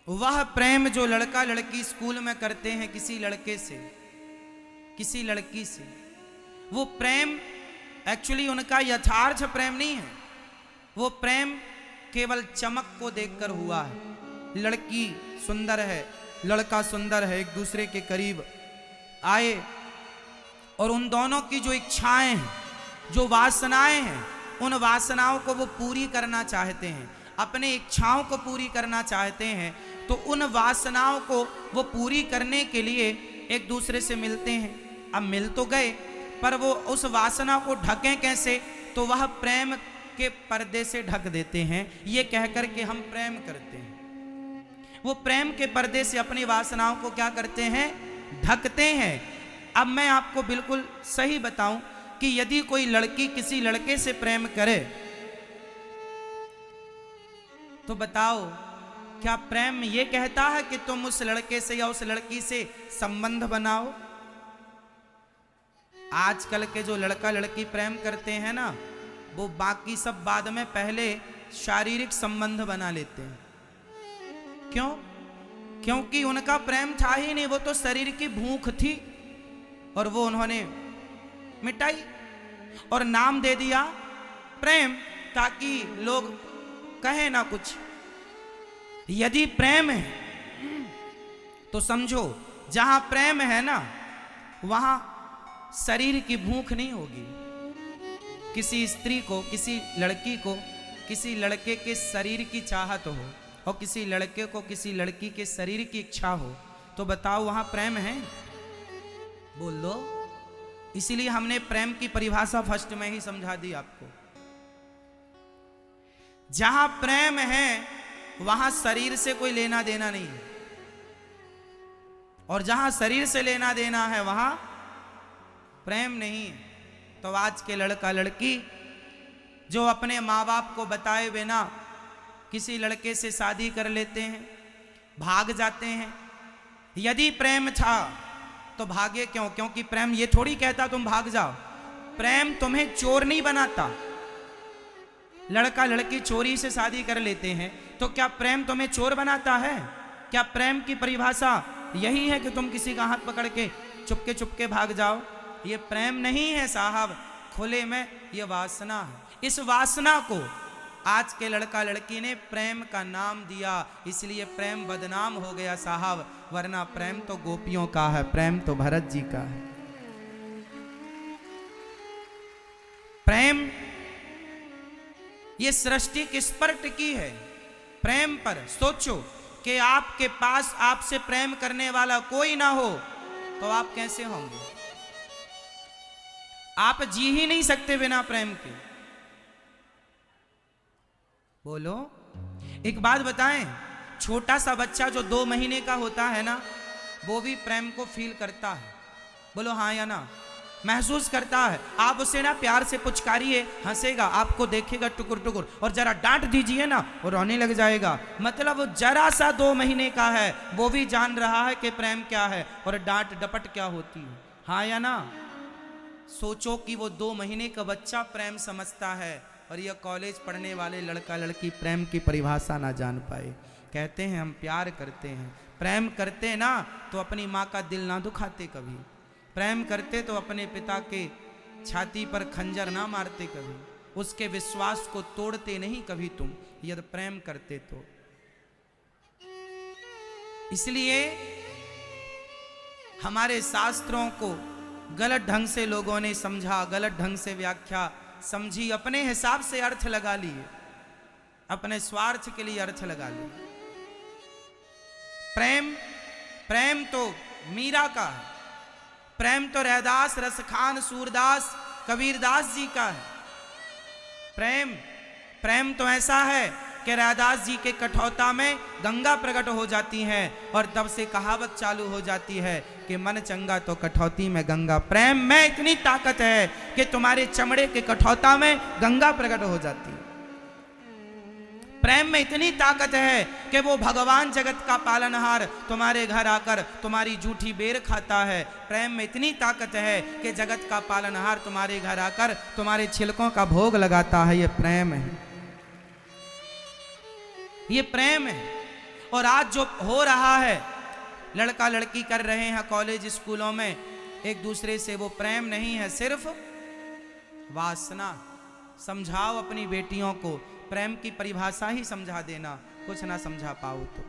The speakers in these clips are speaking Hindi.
वह प्रेम जो लड़का लड़की स्कूल में करते हैं किसी लड़के से, किसी लड़की से, वो प्रेम एक्चुअली उनका यथार्थ प्रेम नहीं है। वो प्रेम केवल चमक को देखकर हुआ है। लड़की सुंदर है, लड़का सुंदर है, एक दूसरे के करीब आए और उन दोनों की जो इच्छाएं हैं, जो वासनाएं हैं, उन वासनाओं को वो पूरी करना चाहते हैं, अपने इच्छाओं को पूरी करना चाहते हैं। तो उन वासनाओं को वो पूरी करने के लिए एक दूसरे से मिलते हैं। अब मिल तो गए, पर वो उस वासना को ढकें कैसे? तो वह प्रेम के पर्दे से ढक देते हैं, ये कहकर के हम प्रेम करते हैं। वो प्रेम के पर्दे से अपनी वासनाओं को क्या करते हैं? ढकते हैं। अब मैं आपको बिल्कुल सही बताऊं कि यदि कोई लड़की किसी लड़के से प्रेम करे तो बताओ, क्या प्रेम ये कहता है कि तुम उस लड़के से या उस लड़की से संबंध बनाओ? आजकल के जो लड़का लड़की प्रेम करते हैं ना, वो बाकी सब बाद में पहले शारीरिक संबंध बना लेते हैं। क्यों? क्योंकि उनका प्रेम था ही नहीं, वो तो शरीर की भूख थी और वो उन्होंने मिटाई और नाम दे दिया प्रेम, ताकि लोग कहे ना कुछ। यदि प्रेम है तो समझो, जहां प्रेम है ना वहां शरीर की भूख नहीं होगी। किसी स्त्री को, किसी लड़की को किसी लड़के के शरीर की चाहत हो और किसी लड़के को किसी लड़की के शरीर की इच्छा हो, तो बताओ वहां प्रेम है? बोल दो। इसीलिए हमने प्रेम की परिभाषा फर्स्ट में ही समझा दी आपको। जहां प्रेम है वहां शरीर से कोई लेना देना नहीं है, और जहां शरीर से लेना देना है वहां प्रेम नहीं है। तो आज के लड़का लड़की जो अपने माँ बाप को बताए बिना किसी लड़के से शादी कर लेते हैं, भाग जाते हैं। यदि प्रेम था तो भागे क्यों? क्योंकि प्रेम ये थोड़ी कहता तुम भाग जाओ। प्रेम तुम्हें चोर नहीं बनाता। लड़का लड़की चोरी से शादी कर लेते हैं तो क्या प्रेम तुम्हें चोर बनाता है? क्या प्रेम की परिभाषा यही है कि तुम किसी का हाथ पकड़ के चुपके भाग जाओ? ये प्रेम नहीं है साहब, खुले में ये वासना है। इस वासना को आज के लड़का लड़की ने प्रेम का नाम दिया, इसलिए प्रेम बदनाम हो गया साहब। वरना प्रेम तो गोपियों का है, प्रेम तो भरत जी का है। प्रेम ये सृष्टि किस पर टिकी है? प्रेम पर। सोचो कि आपके पास आपसे प्रेम करने वाला कोई ना हो तो आप कैसे होंगे? आप जी ही नहीं सकते बिना प्रेम के। बोलो। एक बात बताएं, छोटा सा बच्चा जो 2 महीने का होता है ना, वो भी प्रेम को फील करता है। बोलो हाँ या ना? महसूस करता है। आप उसे ना प्यार से पुचकारिए, हंसेगा, आपको देखेगा टुकुर टुकुर, और जरा डांट दीजिए ना वो रोने लग जाएगा। मतलब वो जरा सा 2 महीने का है, वो भी जान रहा है कि प्रेम क्या है और डांट डपट क्या होती है। हाँ या ना? सोचो कि वो 2 महीने का बच्चा प्रेम समझता है और यह कॉलेज पढ़ने वाले लड़का लड़की प्रेम की परिभाषा ना जान पाए। कहते हैं हम प्यार करते हैं, प्रेम करते ना तो अपनी माँ का दिल ना दुखाते कभी। प्रेम करते तो अपने पिता के छाती पर खंजर ना मारते कभी, उसके विश्वास को तोड़ते नहीं कभी तुम, यदि प्रेम करते तो। इसलिए हमारे शास्त्रों को गलत ढंग से लोगों ने समझा, गलत ढंग से व्याख्या समझी, अपने हिसाब से अर्थ लगा लिए, अपने स्वार्थ के लिए अर्थ लगा लिए। प्रेम तो मीरा का है, प्रेम तो रैदास, रसखान, सूरदास, कबीरदास जी का है। प्रेम तो ऐसा है कि रैदास जी के कठौता में गंगा प्रकट हो जाती है और तब से कहावत चालू हो जाती है कि मन चंगा तो कठौती में गंगा। प्रेम में इतनी ताकत है कि तुम्हारे चमड़े के कठौता में गंगा प्रकट हो जाती है। प्रेम में इतनी ताकत है कि वो भगवान जगत का पालनहार तुम्हारे घर आकर तुम्हारी जूठी बेर खाता है। प्रेम में इतनी ताकत है कि जगत का पालनहार तुम्हारे घर आकर तुम्हारे छिलकों का भोग लगाता है। ये प्रेम है, ये प्रेम है। और आज जो हो रहा है, लड़का लड़की कर रहे हैं कॉलेज स्कूलों में एक दूसरे से, वो प्रेम नहीं है, सिर्फ वासना। समझाओ अपनी बेटियों को, प्रेम की परिभाषा ही समझा देना, कुछ ना समझा पाओ तो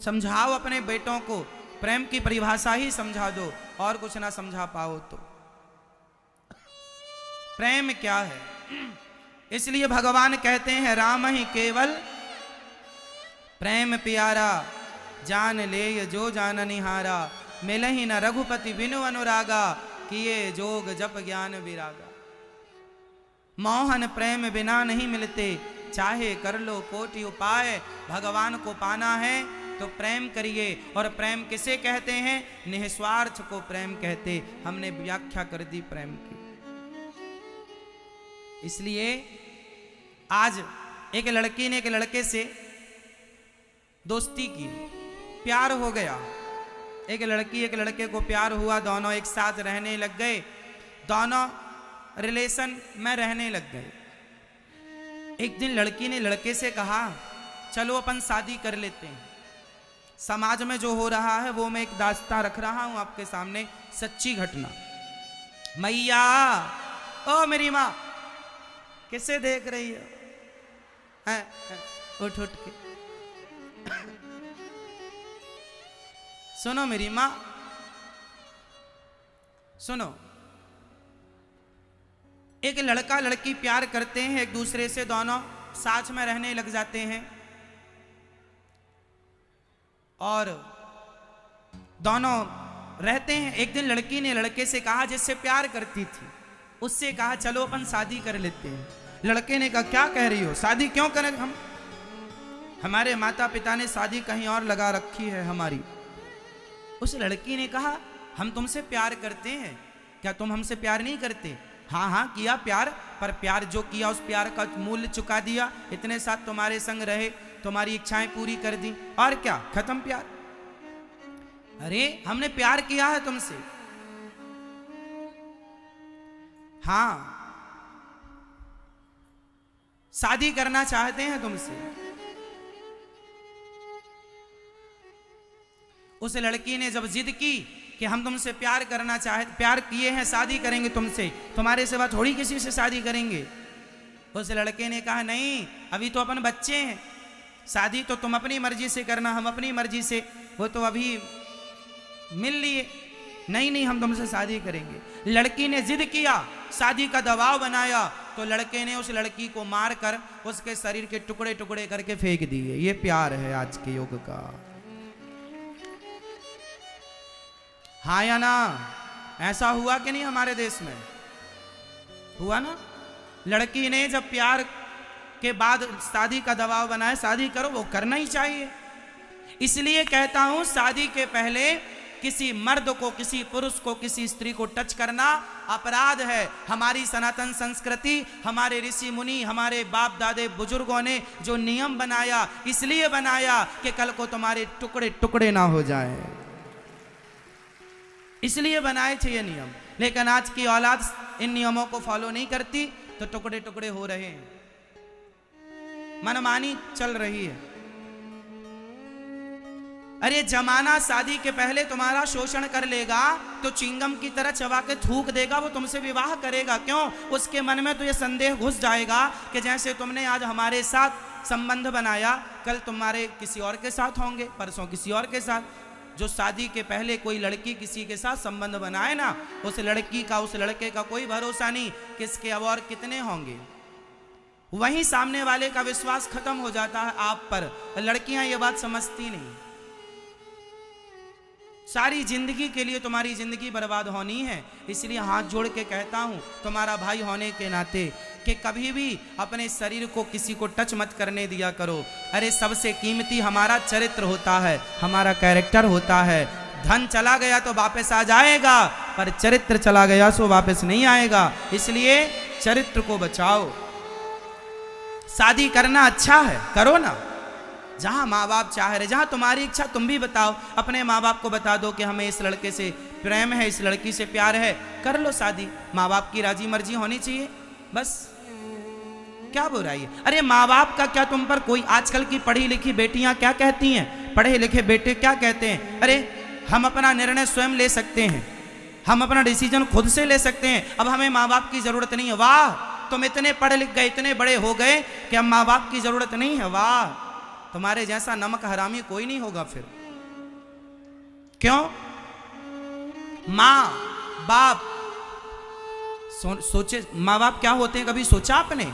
समझाओ अपने बेटों को, प्रेम की परिभाषा ही समझा दो, और कुछ ना समझा पाओ तो। प्रेम क्या है? इसलिए भगवान कहते हैं राम ही केवल प्रेम प्यारा, जान ले जो जान निहारा, मिलहि न रघुपति बिनु अनुरागा, किए जोग जप ज्ञान विरागा। मोहन प्रेम बिना नहीं मिलते, चाहे कर लो कोटि उपाय। भगवान को पाना है तो प्रेम करिए, और प्रेम किसे कहते हैं? निस्वार्थ को प्रेम कहते। हमने व्याख्या कर दी प्रेम की। इसलिए आज एक लड़की ने एक लड़के से दोस्ती की, प्यार हो गया। एक लड़की एक लड़के को प्यार हुआ, दोनों एक साथ रहने लग गए, दोनों रिलेशन में रहने लग गए। एक दिन लड़की ने लड़के से कहा चलो अपन शादी कर लेते हैं। समाज में जो हो रहा है वो मैं एक दास्तां रख रहा हूं आपके सामने, सच्ची घटना। मैया, ओ मेरी माँ, किसे देख रही हो? उठ उठ के सुनो मेरी माँ, सुनो। एक लड़का लड़की प्यार करते हैं एक दूसरे से, दोनों साथ में रहने लग जाते हैं, और दोनों रहते हैं। एक दिन लड़की ने लड़के से कहा, जिससे प्यार करती थी उससे कहा चलो अपन शादी कर लेते हैं। लड़के ने कहा क्या कह रही हो, शादी क्यों करें हम? हमारे माता पिता ने शादी कहीं और लगा रखी है हमारी। उस लड़की ने कहा हम तुमसे प्यार करते हैं, क्या तुम हमसे प्यार नहीं करते? हाँ हाँ किया प्यार, पर प्यार जो किया उस प्यार का मूल्य चुका दिया। इतने साथ तुम्हारे संग रहे, तुम्हारी इच्छाएं पूरी कर दी, और क्या, खत्म प्यार। अरे हमने प्यार किया है तुमसे। हाँ, शादी करना चाहते हैं तुमसे। उस लड़की ने जब जिद की कि हम तुमसे प्यार करना प्यार किए हैं, शादी करेंगे तुमसे, तुम्हारे सिवा थोड़ी किसी से शादी करेंगे। उस लड़के ने कहा नहीं, अभी तो अपन बच्चे हैं, शादी तो तुम अपनी मर्जी से करना, हम अपनी मर्जी से, वो तो अभी मिल लिए। नहीं नहीं, हम तुमसे शादी करेंगे। लड़की ने जिद किया, शादी का दबाव बनाया, तो लड़के ने उस लड़की को मारकर उसके शरीर के टुकड़े टुकड़े करके फेंक दिए। ये प्यार है आज के युग का। हाँ या ना? ऐसा हुआ कि नहीं हमारे देश में? हुआ ना? लड़की ने जब प्यार के बाद शादी का दबाव बनाया, शादी करो, वो करना ही चाहिए। इसलिए कहता हूं शादी के पहले किसी मर्द को, किसी पुरुष को, किसी स्त्री को टच करना अपराध है। हमारी सनातन संस्कृति, हमारे ऋषि मुनि, हमारे बाप दादे बुजुर्गों ने जो नियम बनाया, इसलिए बनाया कि कल को तुम्हारे टुकड़े टुकड़े ना हो जाए, इसलिए बनाए थे ये नियम। लेकिन आज की औलाद इन नियमों को फॉलो नहीं करती, तो टुकड़े टुकड़े हो रहे हैं, मनमानी चल रही है। अरे जमाना शादी के पहले तुम्हारा शोषण कर लेगा तो चिंगम की तरह चबा के थूक देगा, वो तुमसे विवाह करेगा क्यों? उसके मन में तो ये संदेह घुस जाएगा कि जैसे तुमने आज हमारे साथ संबंध बनाया, कल तुम्हारे किसी और के साथ होंगे, परसों किसी और के साथ। जो शादी के पहले कोई लड़की किसी के साथ संबंध बनाए ना, उस लड़की का, उस लड़के का कोई भरोसा नहीं किसके अब और कितने होंगे। वहीं सामने वाले का विश्वास खत्म हो जाता है आप पर। लड़कियां ये बात समझती नहीं। सारी जिंदगी के लिए तुम्हारी जिंदगी बर्बाद होनी है। इसलिए हाथ जोड़ के कहता हूं तुम्हारा भाई होने के नाते कि कभी भी अपने शरीर को किसी को टच मत करने दिया करो। अरे सबसे कीमती हमारा चरित्र होता है, हमारा कैरेक्टर होता है। धन चला गया तो वापस आ जाएगा, पर चरित्र चला गया सो वापस नहीं आएगा। इसलिए चरित्र को बचाओ। शादी करना अच्छा है, करो ना, जहां माँ बाप चाह रहे, जहां तुम्हारी इच्छा, तुम भी बताओ, अपने माँ बाप को बता दो कि हमें इस लड़के से प्रेम है, इस लड़की से प्यार है, कर लो शादी। माँ बाप की राजी मर्जी होनी चाहिए, बस। क्या बुराई है? अरे माँ बाप का क्या तुम पर कोई, आजकल की पढ़ी लिखी बेटियां क्या कहती हैं, पढ़े लिखे बेटे क्या कहते हैं, अरे हम अपना निर्णय स्वयं ले सकते हैं, हम अपना डिसीजन खुद से ले सकते हैं, अब हमें माँ बाप की जरूरत नहीं है। वाह, तुम इतने पढ़े लिख गए, इतने बड़े हो गए कि अब माँ बाप की जरूरत नहीं है। वाह, तुम्हारे जैसा नमक हरामी कोई नहीं होगा फिर। क्यों? माँ बाप सोचे, माँ बाप क्या होते हैं कभी सोचा आपने?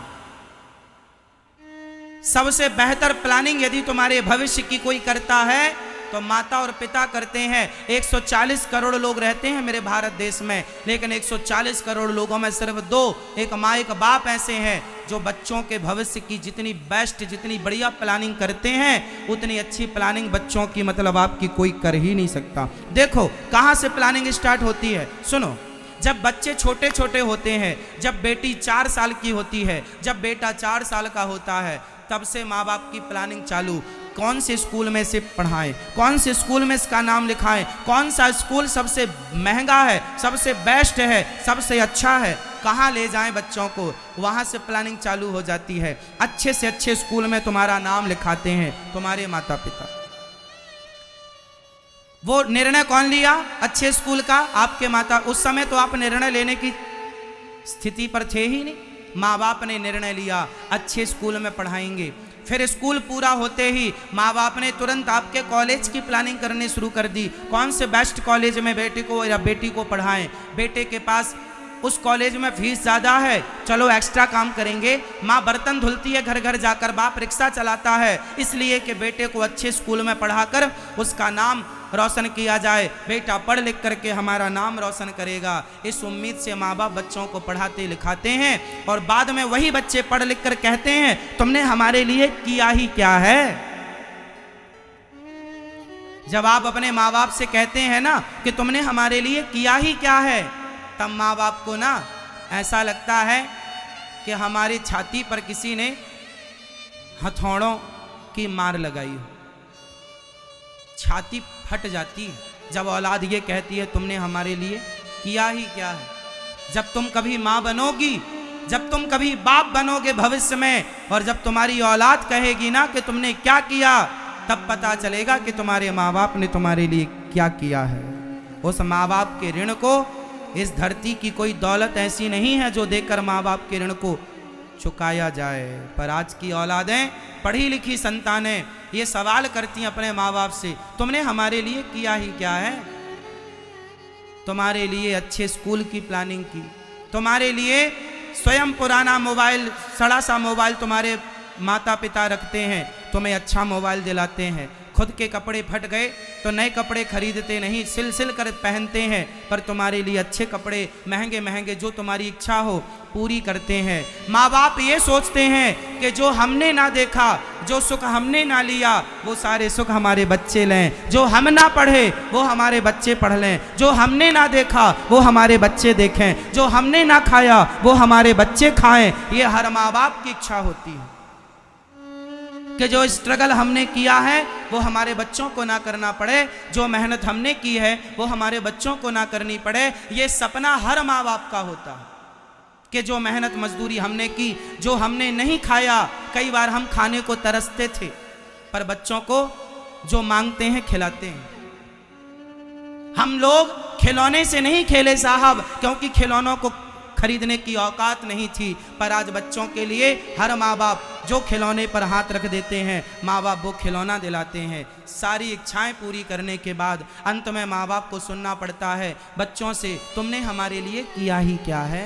सबसे बेहतर प्लानिंग यदि तुम्हारे भविष्य की कोई करता है तो माता और पिता करते हैं। 140 करोड़ लोग रहते हैं मेरे भारत देश में, लेकिन 140 करोड़ लोगों में सिर्फ 2, एक माँ एक बाप ऐसे हैं जो बच्चों के भविष्य की जितनी बेस्ट, जितनी बढ़िया प्लानिंग करते हैं, उतनी अच्छी प्लानिंग बच्चों की मतलब आपकी कोई कर ही नहीं सकता। देखो कहाँ से प्लानिंग स्टार्ट होती है, सुनो। जब बच्चे छोटे छोटे होते हैं, जब बेटी 4 साल की होती है, जब बेटा 4 साल का होता है, तब से माँ बाप की प्लानिंग चालू। कौन से स्कूल में से पढ़ाएं, कौन से स्कूल में इसका नाम लिखाएं, कौन सा स्कूल सबसे महंगा है, सबसे बेस्ट है, सबसे अच्छा है, कहाँ ले जाएं बच्चों को, वहाँ से प्लानिंग चालू हो जाती है। अच्छे से अच्छे स्कूल में तुम्हारा नाम लिखाते हैं तुम्हारे माता पिता। वो निर्णय कौन लिया अच्छे स्कूल का? आपके माता। उस समय तो आप निर्णय लेने की स्थिति पर थे ही नहीं, माँ बाप ने निर्णय लिया अच्छे स्कूल में पढ़ाएंगे। फिर स्कूल पूरा होते ही माँ बाप ने तुरंत आपके कॉलेज की प्लानिंग करनी शुरू कर दी। कौन से बेस्ट कॉलेज में बेटे को या बेटी को पढ़ाएं, बेटे के पास उस कॉलेज में फीस ज़्यादा है, चलो एक्स्ट्रा काम करेंगे। माँ बर्तन धुलती है घर घर जाकर, बाप रिक्शा चलाता है, इसलिए कि बेटे को अच्छे स्कूल में पढ़ाकर उसका नाम रोशन किया जाए, बेटा पढ़ लिख करके हमारा नाम रोशन करेगा। इस उम्मीद से माँ बाप बच्चों को पढ़ाते लिखाते हैं और बाद में वही बच्चे पढ़ लिख कर कहते हैं तुमने हमारे लिए किया ही क्या है। जब आप अपने माँ बाप से कहते हैं ना कि तुमने हमारे लिए किया ही क्या है, तब माँ बाप को ना ऐसा लगता है कि हमारी छाती पर किसी ने हथौड़ों की मार लगाई हो, छाती फट जाती है जब औलाद ये कहती है तुमने हमारे लिए किया ही क्या है। जब तुम कभी माँ बनोगी, जब तुम कभी बाप बनोगे भविष्य में, और जब तुम्हारी औलाद कहेगी ना कि तुमने क्या किया, तब पता चलेगा कि तुम्हारे माँ बाप ने तुम्हारे लिए क्या किया है। उस माँ बाप के ऋण को, इस धरती की कोई दौलत ऐसी नहीं है जो देकर माँ बाप के ऋण को चुकाया जाए। पर आज की औलादें, पढ़ी लिखी संतानें ये सवाल करती हैं अपने माँ बाप से तुमने हमारे लिए किया ही क्या है। तुम्हारे लिए अच्छे स्कूल की प्लानिंग की, तुम्हारे लिए स्वयं पुराना मोबाइल, सड़ा सा मोबाइल तुम्हारे माता पिता रखते हैं, तुम्हें अच्छा मोबाइल दिलाते हैं। खुद के कपड़े फट गए तो नए कपड़े खरीदते नहीं, सिल सिल कर पहनते हैं, पर तुम्हारे लिए अच्छे कपड़े महंगे महंगे जो तुम्हारी इच्छा हो पूरी करते हैं। माँ बाप ये सोचते हैं कि जो हमने ना देखा, जो सुख हमने ना लिया, वो सारे सुख हमारे बच्चे लें। जो हम ना पढ़े वो हमारे बच्चे पढ़ लें, जो हमने ना देखा वो हमारे बच्चे देखें, जो हमने ना खाया वो हमारे बच्चे खाएं। ये हर माँ बाप की इच्छा होती है कि जो स्ट्रगल हमने किया है वो हमारे बच्चों को ना करना पड़े, जो मेहनत हमने की है वो हमारे बच्चों को ना करनी पड़े। ये सपना हर माँ बाप का होता है कि जो मेहनत मजदूरी हमने की, जो हमने नहीं खाया, कई बार हम खाने को तरसते थे, पर बच्चों को जो मांगते हैं खिलाते हैं। हम लोग खिलौने से नहीं खेले साहब, क्योंकि खिलौनों को खरीदने की औकात नहीं थी, पर आज बच्चों के लिए हर माँ बाप जो खिलौने पर हाथ रख देते हैं, माँ बाप वो खिलौना दिलाते हैं। सारी इच्छाएं पूरी करने के बाद अंत में माँ बाप को सुनना पड़ता है बच्चों से तुमने हमारे लिए किया ही क्या है।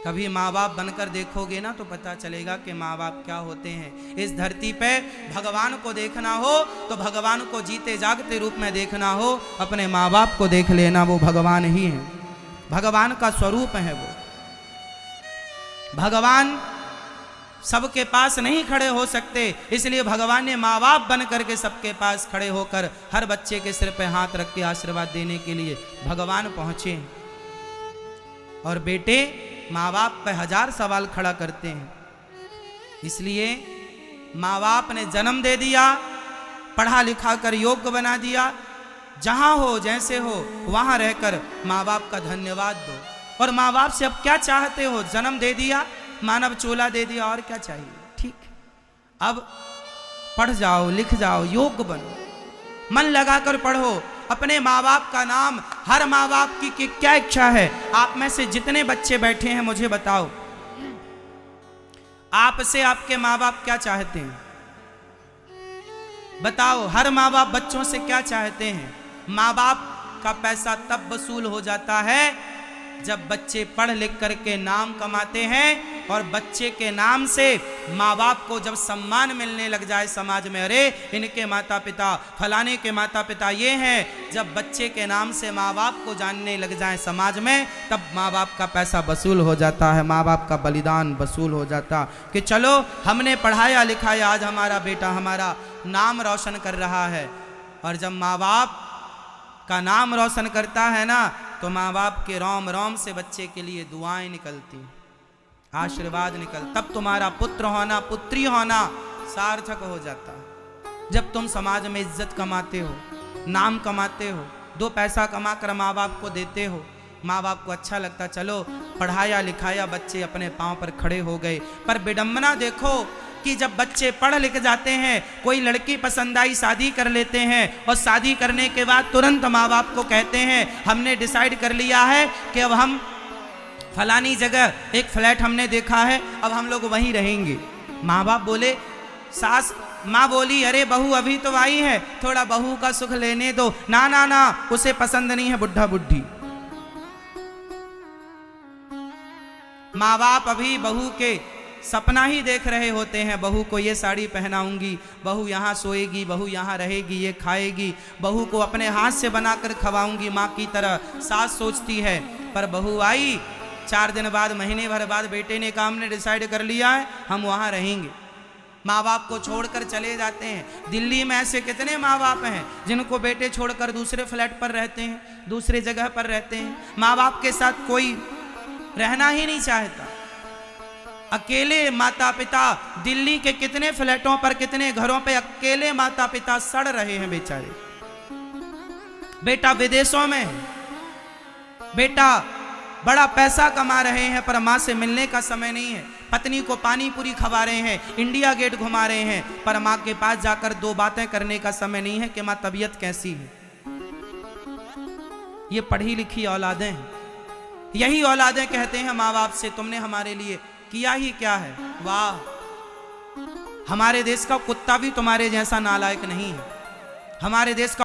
कभी माँ बाप बनकर देखोगे ना तो पता चलेगा कि माँ बाप क्या होते हैं। इस धरती पे भगवान को देखना हो तो भगवान को जीते जागते रूप में देखना हो, अपने माँ बाप को देख लेना, वो भगवान ही है, भगवान का स्वरूप है वो। भगवान सबके पास नहीं खड़े हो सकते, इसलिए भगवान ने माँ बाप बन करके सबके पास खड़े होकर हर बच्चे के सिर पे हाथ रख के आशीर्वाद देने के लिए भगवान पहुंचे। और बेटे माँ बाप पे 1000 सवाल खड़ा करते हैं, इसलिए माँ बाप ने जन्म दे दिया, पढ़ा लिखा कर योग्य बना दिया, जहां हो जैसे हो वहां रहकर माँ बाप का धन्यवाद दो। और माँ बाप से अब क्या चाहते हो? जन्म दे दिया, मानव चोला दे दिया, और क्या चाहिए। ठीक, अब पढ़ जाओ, लिख जाओ, योग्य बनो, मन लगाकर पढ़ो, अपने माँ बाप का नाम। हर माँ बाप की क्या इच्छा है। आप में से जितने बच्चे बैठे हैं मुझे बताओ, आपसे आपके माँ बाप क्या चाहते हैं? बताओ, हर माँ बाप बच्चों से क्या चाहते हैं? माँ बाप का पैसा तब वसूल हो जाता है जब बच्चे पढ़ लिख करके नाम कमाते हैं, और बच्चे के नाम से माँ बाप को जब सम्मान मिलने लग जाए समाज में, अरे इनके माता पिता, फलाने के माता पिता ये हैं, जब बच्चे के नाम से माँ बाप को जानने लग जाए समाज में, तब माँ बाप का पैसा वसूल हो जाता है, माँ बाप का बलिदान वसूल हो जाता कि चलो हमने पढ़ाया लिखाया, आज हमारा बेटा हमारा नाम रोशन कर रहा है। और जब माँ बाप का नाम रोशन करता है ना, तो माँ बाप के रोम रोम से बच्चे के लिए दुआएं निकलती, आशीर्वाद निकल, तब तुम्हारा पुत्र होना, पुत्री होना सार्थक हो जाता। जब तुम समाज में इज्जत कमाते हो, नाम कमाते हो, दो पैसा कमा कर माँ बाप को देते हो, माँ बाप को अच्छा लगता, चलो पढ़ाया लिखाया, बच्चे अपने पांव पर खड़े हो गए। पर विडंबना देखो कि जब बच्चे पढ़ लिख जाते हैं, कोई लड़की पसंद आई, शादी कर लेते हैं, और शादी करने के बाद तुरंत माँ बाप को कहते हैं हमने डिसाइड कर लिया है कि अब हम फलानी जगह एक फ्लैट हमने देखा है, अब हम लोग वहीं रहेंगे। माँ बाप बोले, सास माँ बोली अरे बहू अभी तो आई है, थोड़ा बहू का सुख लेने दो। ना ना ना, उसे पसंद नहीं है बुढ़ा बुढ़ी। माँ बाप अभी बहू के सपना ही देख रहे होते हैं, बहू को ये साड़ी पहनाऊंगी, बहू यहाँ सोएगी, बहू यहाँ रहेगी, ये खाएगी, बहू को अपने हाथ से बनाकर खवाऊंगी माँ की तरह, सास सोचती है। पर बहू आई 4 दिन बाद, महीने भर बाद, बेटे ने कहा हमने डिसाइड कर लिया है हम वहाँ रहेंगे। माँ बाप को छोड़कर चले जाते हैं। दिल्ली में ऐसे कितने माँ बाप हैं जिनको बेटे छोड़कर दूसरे फ्लैट पर रहते हैं, दूसरे जगह पर रहते हैं, माँ बाप के साथ कोई रहना ही नहीं चाहता। अकेले माता पिता, दिल्ली के कितने फ्लैटों पर, कितने घरों पे अकेले माता पिता सड़ रहे हैं बेचारे। बेटा विदेशों में, बेटा बड़ा पैसा कमा रहे हैं, पर माँ से मिलने का समय नहीं है। पत्नी को पानी पूरी खवा रहे हैं, इंडिया गेट घुमा रहे हैं, पर माँ के पास जाकर 2 बातें करने का समय नहीं है कि माँ तबीयत कैसी है। ये पढ़ी लिखी औलादें हैं। यही औलादें कहते हैं माँ बाप से तुमने हमारे लिए किया ही क्या है। वाह, हमारे देश का कुत्ता भी तुम्हारे जैसा नालायक नहीं है। हमारे देश का